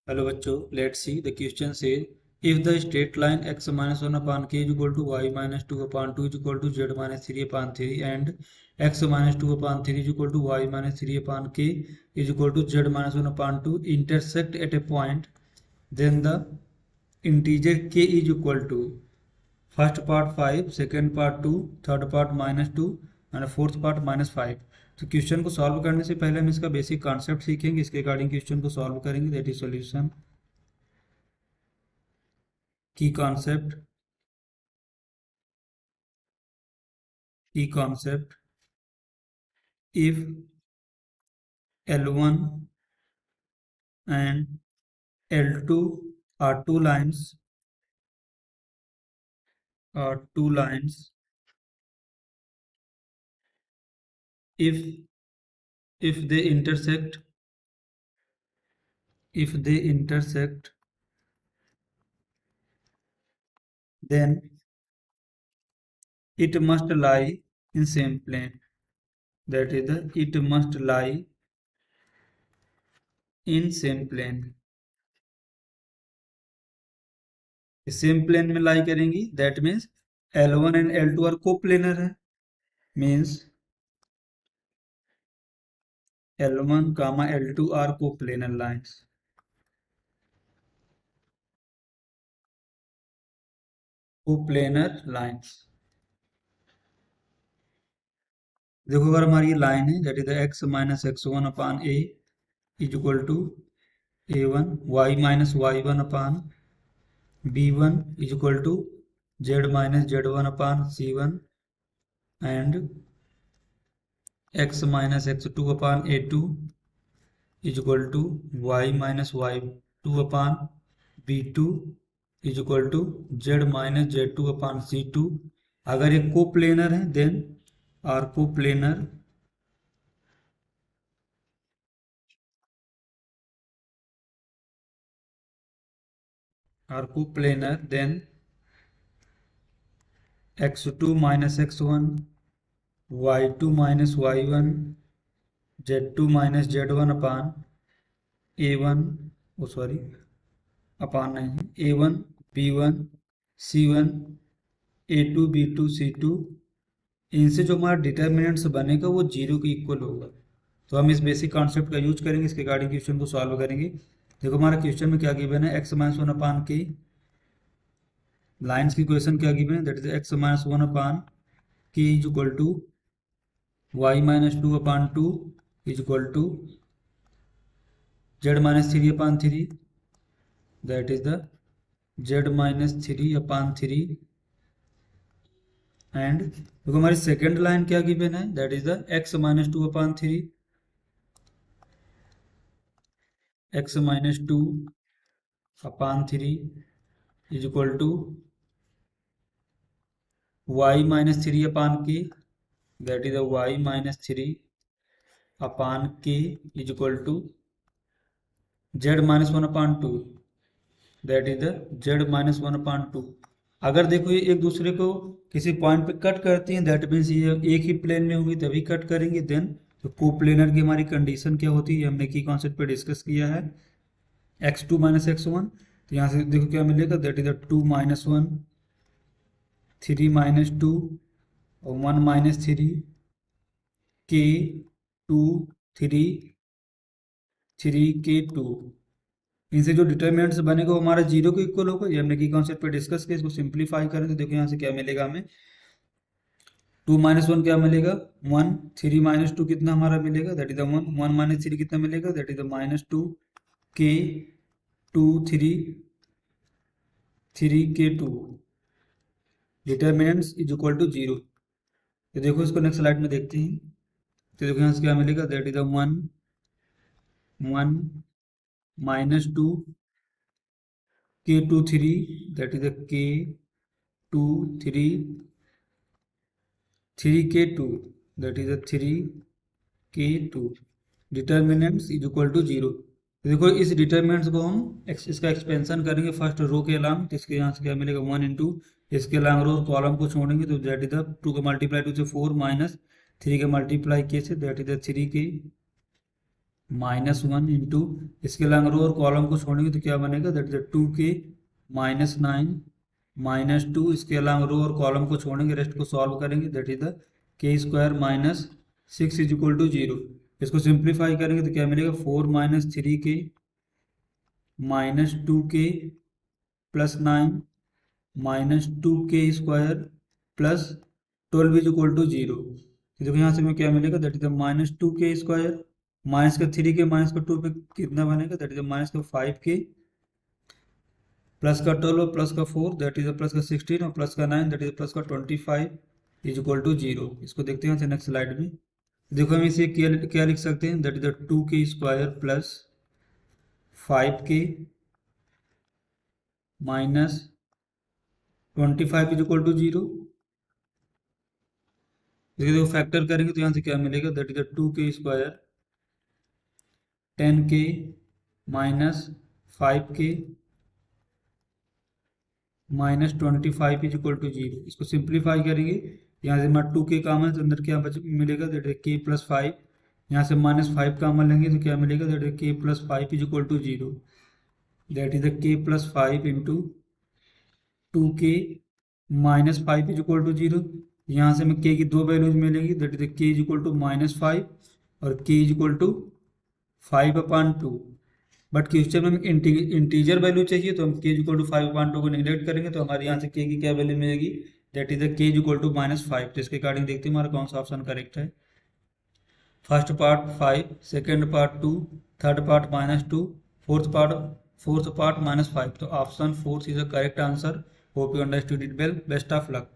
Hello बच्चों, let's see the question says if the straight line x minus 1 upon k is equal to y minus 2 upon 2 is equal to z minus 3 upon 3 and x minus 2 upon 3 is equal to y minus 3 upon k is equal to z minus 1 upon 2 intersect at a point, then the integer k is equal to first part 5, second part 2, third part minus 2 and fourth part minus 5। तो question को solve करने से पहले हम इसका basic concept सीखेंगे, इसके according question को सॉल्व करेंगे। दैट इज सॉल्यूशन की concept if L1 and L2 are two lines if they intersect then it must lie in same plane, that is it must lie in same plane। Same plane में lie करेंगी, that means L1 and L2 are coplanar है, means L1 comma L2 are coplanar lines. Coplanar lines देखो, अगर हमारी ये line है that is x minus x1 upon a is equal to a1, y minus y1 upon b1 is equal to z minus z1 upon c1 and x minus x2 upon a2 is equal to y minus y2 upon b2 is equal to z minus z2 upon c2। अगर ये coplanar है then are coplanar then x2 minus x1, y2 minus y1, z2 minus z1 upon a1 अपान नहीं a1 b1 c1 a2 b2 c2, इनसे जो हमारा determinants बनेगा वो zero के इक्वल होगा। तो हम इस बेसिक कॉन्सेप्ट का यूज करेंगे, इसके गाड़ी क्वेश्चन को सॉल्व करेंगे। देखो हमारा क्वेश्चन में क्या गिवन है, x माइनस 1 अपान के लाइन्स की क्वेश्चन क्या गिवन है, that is x minus 1 upon k is equal to y minus 2 upon 2 is equal to z minus 3 upon 3, that is the z minus 3 upon 3 and देखो हमारी second line क्या given है, that is the x minus 2 upon 3, x minus 2 upon 3 is equal to y minus 3 upon k, that is y minus 3 upon k is equal to z minus 1 upon 2, that is the z minus 1 upon 2। अगर देखो ये एक दूसरे को किसी point पे cut करती हैं, दैट मीन्स ये एक ही प्लेन में होंगी तभी कट करेंगे। देन तो कोप्लेनर की हमारी कंडीशन क्या होती है, हमने की कॉन्सेप्ट पे डिस्कस किया है, x2 माइनस x1। तो यहाँ से देखो क्या मिलेगा, that is the 2 minus 1, 3 minus 2 और 1 माइनस 3 k 2 3 3 k 2। इनसे जो डिटर्मिनेंट्स बनेगा वो हमारा जीरो के इक्वल होगा। ये हमने की कॉन्सेप्ट पे डिस्कस किया। इसको सिंप्लीफाई करें तो देखो यहाँ से क्या मिलेगा हमें, 2 माइनस 1 क्या मिलेगा 1, 3 माइनस 2 कितना हमारा मिलेगा, दैट इज द 1, 1 माइनस 3 कितना मिलेगा, that is the minus 2 k 2 3 3 k 2। Determinants is equal to zero. तो देखो इसको नेक्स्ट स्लाइड में देखते हैं। तो देखो यहाँ से क्या मिलेगा, that is the 1 1 minus 2 k 2 3, that is the k 2 3 3 k 2, that is the 3 k 2। Determinants is equal to zero. देखो इस डिटर्मिनेंट्स को हम इसका एक्सपेंशन करेंगे फर्स्ट रो के अलांग, तो इसके यहाँ से क्या मिलेगा 1 इंटू इसके अलांग रो कॉलम को छोड़ेंगे तो दैट इज द 2 का मल्टीप्लाई 2 से 4 माइनस 3 के मल्टीप्लाई के से दैट इज द 3 के -1 इंटू, इसके लॉन्ग रो और कॉलम को छोड़ेंगे तो क्या बनेगा, दैट इज 2k -9 -2, इसके लॉन्ग रो और कॉलम को छोड़ेंगे, रेस्ट को सॉल्व करेंगे, that is the k square -6 is equal to 0। इसको सिंप्लीफाई करेंगे तो क्या मिलेगा, 4 -3k -2k +9 -2k square plus 12 is equal to 0। तो देखो यहाँ से हमें क्या मिलेगा, that is the -2k square, minus का 3k माइनस का 2 पे कितना बनेगा, दैट इज माइनस का 5k प्लस का 12 प्लस का 4 दैट इज प्लस का 16 और प्लस का 9 दैट इज प्लस का 25 इज इक्वल टू 0। इसको देखते हैं नेक्स्ट स्लाइड में। देखो हम इसे क्या लिख सकते हैं, that is the 2k square plus 5k minus 25 is equal to 0। देखो फैक्टर करेंगे तो यहाँ से क्या मिलेगा, that is the 2k square 10k minus 5k -25 is equal to 0। इसको सिंप्लीफाई करेंगे, यहाँ से हमारा 2k कामन है तो अंदर क्या मिलेगा, दैट इज k + 5, यहाँ से -5 कामन लेंगे तो क्या मिलेगा, that is k + 5 is equal to 0। That is the k + 5 into 2k -5 is equal to 0। यहाँ से हमें k की दो वैल्यूज मिलेंगी, that is k is equal to -5 और k is equal to 5/2। But question में हमें इंटीजर वैल्यू चाहिए तो हम k इक्वल टू 5/2 को निगलेक्ट करेंगे तो हमारे यहाँ से k की क्या वैल्यू मिलेगी, that is k equal to -5। तो इसके अकॉर्डिंग देखते हैं हमारा कौन सा ऑप्शन करेक्ट है। First part 5, second part 2, third part -2, fourth part -5। तो option 4 is the correct answer. Hope you understood it well, best of luck.